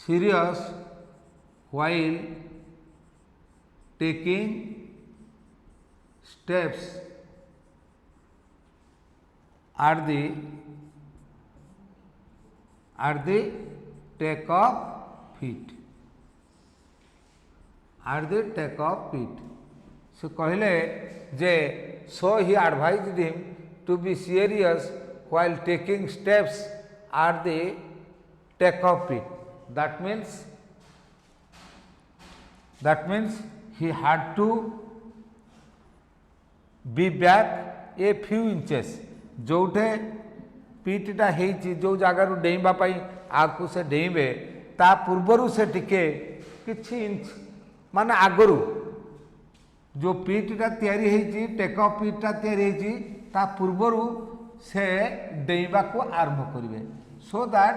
serious while taking steps at the take of feet at the take of feet से कहले जे so he advised him to be serious while taking steps at the take of feet. That means he had to be back a few inches. जोठे पीठटा हेची जो जगार डेइबा आगु से डेइबे ता पूर्वर से टिके किछि इंच माने आगरू जो पीठटा तैयारी हेची टेक ऑफ पीठटा तैयारी हेची ता पूर्वर से डेइबा को आरंभ करिवे so that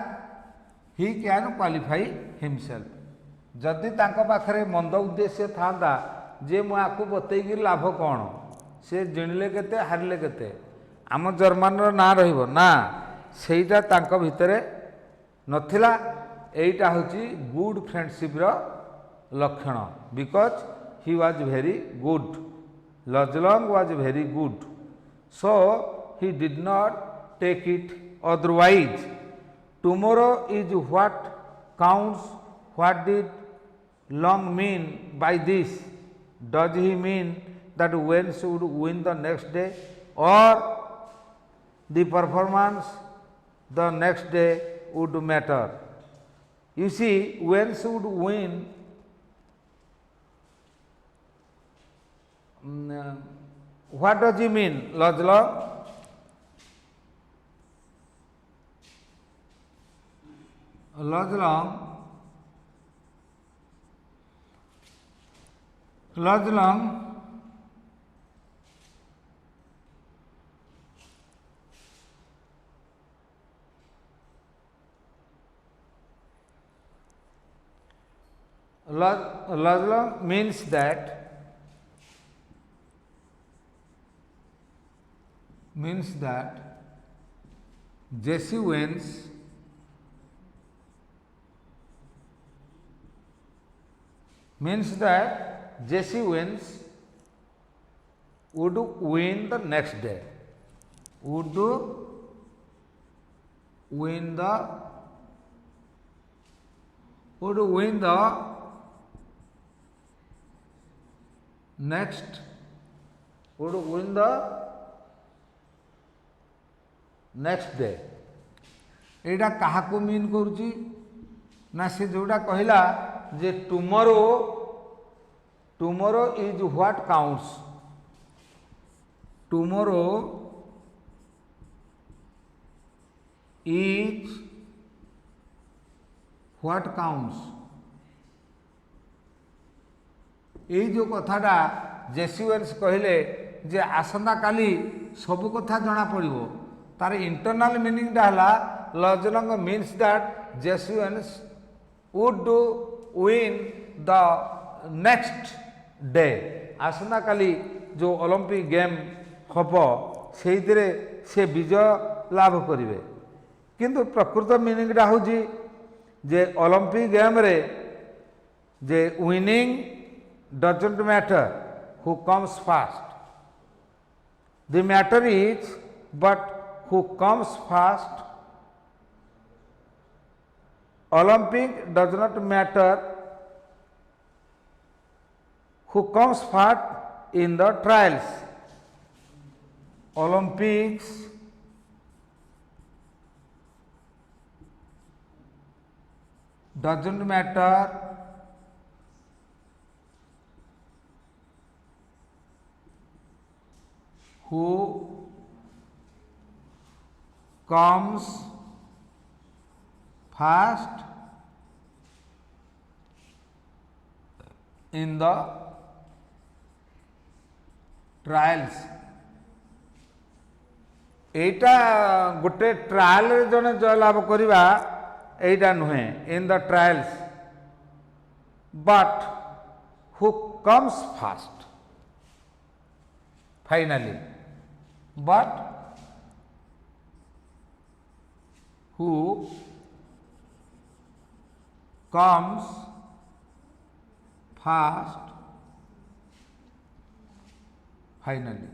he can qualify himself जदि तांको पाखरे मंद उद्देश्य थांदा जे मु आकु बतैकी लाभ कौन से जिणले केते हारले केते आम जर्मान ना रहिबो ना सेटा तांको भितरे नथिला एटा होची गुड फ्रेंडशिप रो लक्षण because he was very good. Lajlang was very good. So he did not take it otherwise. Tomorrow is what counts. What did Long mean by this? Does he mean that when should win the next day or the performance the next day would matter? You see, when should win what does he mean, Lajlang? Lajlang means that Jesse wins would win the next day. Would win the next day एटा कहा को mean करुची ना से जोड़ा कहला जे tomorrow is what counts tomorrow is what counts ये जो कथाटा जेसुएंस कहले जे आसंता काली सबु कथा जना पड़िबो तार इंटरनल मीनिंग हला लजलंग means that Jesse Owens would win the next day आसंता काली जो ओलंपिक गेम हम से विजय लाभ करेंगे किंतु प्रकृत मीनिंगटा हूँ जे ओलंपिक गेम रे जे winning doesn't matter who comes fast the matter is but who comes fast. Olympic does not matter who comes fast in the trials. Olympics doesn't matter who comes fast in the trials. एटा गोटे trial जने जय लाभ करवा एटा नुहे इन the trials but who comes fast finally but who comes first finally.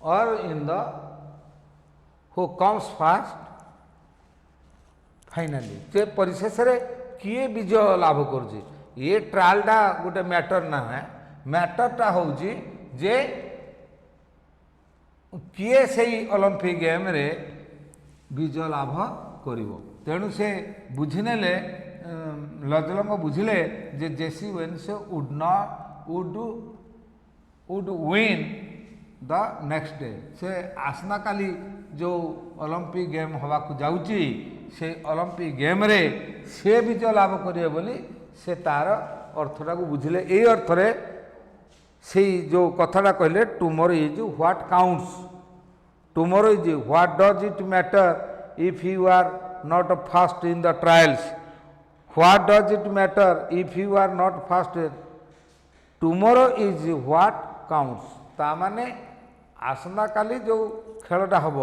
Or in the who comes first finally. जे परिशेष रे किए विजय लाभ करुଛି ये ट्रायलटा गोटे मैटर ना है मैटरटा होउची जे किए सेई ओलंपिक गेम रे विजय लाभ करिवो तेणु से बुझिनेले लजलंग बुझिले जे Jesse Owens would win the next day से आसना काली जो ओलंपिक गेम हवा को जाउची से ओलंपिक गेम रे से विजय लाभ करिए बोली से तार अर्थटा को बुझिले ए अर्थ रे से जो कथाटा कहले tomorrow is what counts tomorrow is what does it matter if you are not first in the trials what does it matter if you are not first tomorrow is what counts ता माने आसंता काली जो खेलटा हम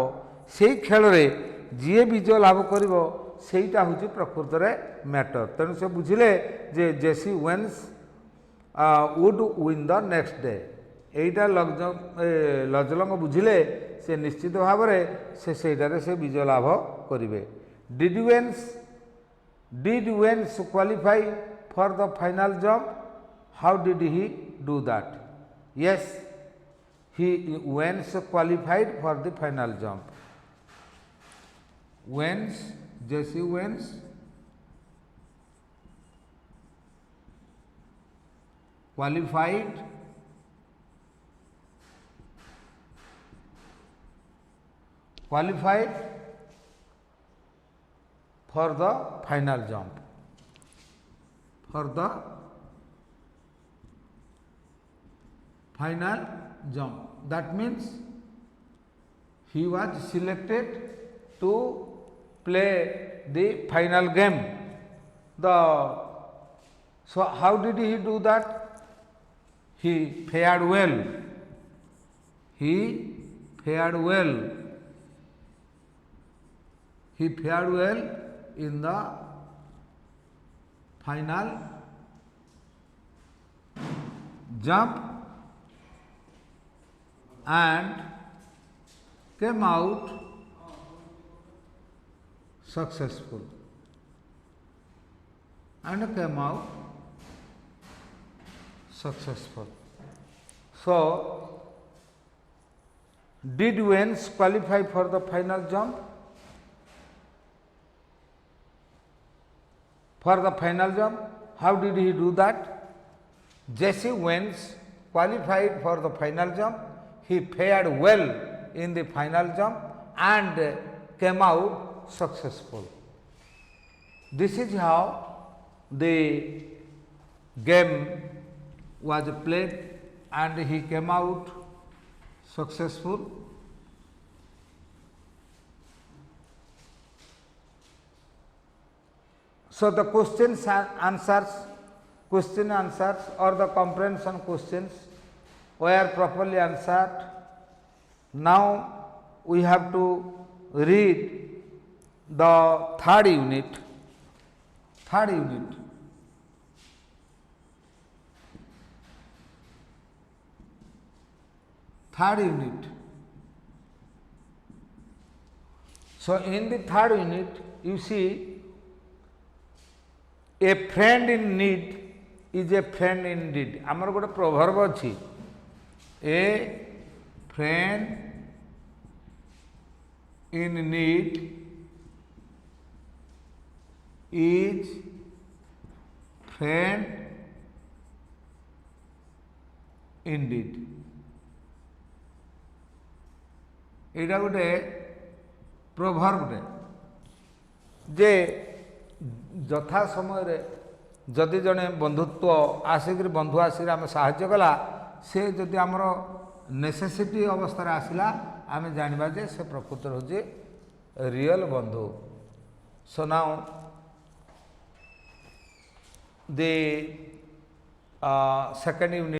से खेल रे जी विजय लाभ करिवो सेटा होची प्रकृत रे मैटर तेणु से बुझिले जे Jesse Owens would win the next day एटा लजलंग बुझिले से निश्चित भाव से सेटारे से विजय लाभ करिवे did veins qualify for the final jump how did he do that yes he Wens qualified for the final jump. Jesse Wens qualified for the final jump. For the final jump. That means he was selected to play the final game. So how did he do that? He fared well. He fared well in the final jump and came out successful. So, did Wens qualify for the final jump? How did he do that? Jesse Wens qualified for the final jump. He fared well in the final jump and came out successful. This is how the game was played and he came out successful. So the question answers or the comprehension questions were properly answered. Now we have to read the third unit. So in the third unit you see a friend in need is a friend indeed. आमर गोटे proverb अच्छी a friend in need is friend indeed. एटा गोटे proverb जे यथा समय जदि जड़े बंधुत्व आसिक बंधु आसिक आम साहाय्य कला से जदि आमर नेसेसिटी अवस्था आसला आम जाना जे से प्रकृत हूँ रियल बंधु. So now the second unit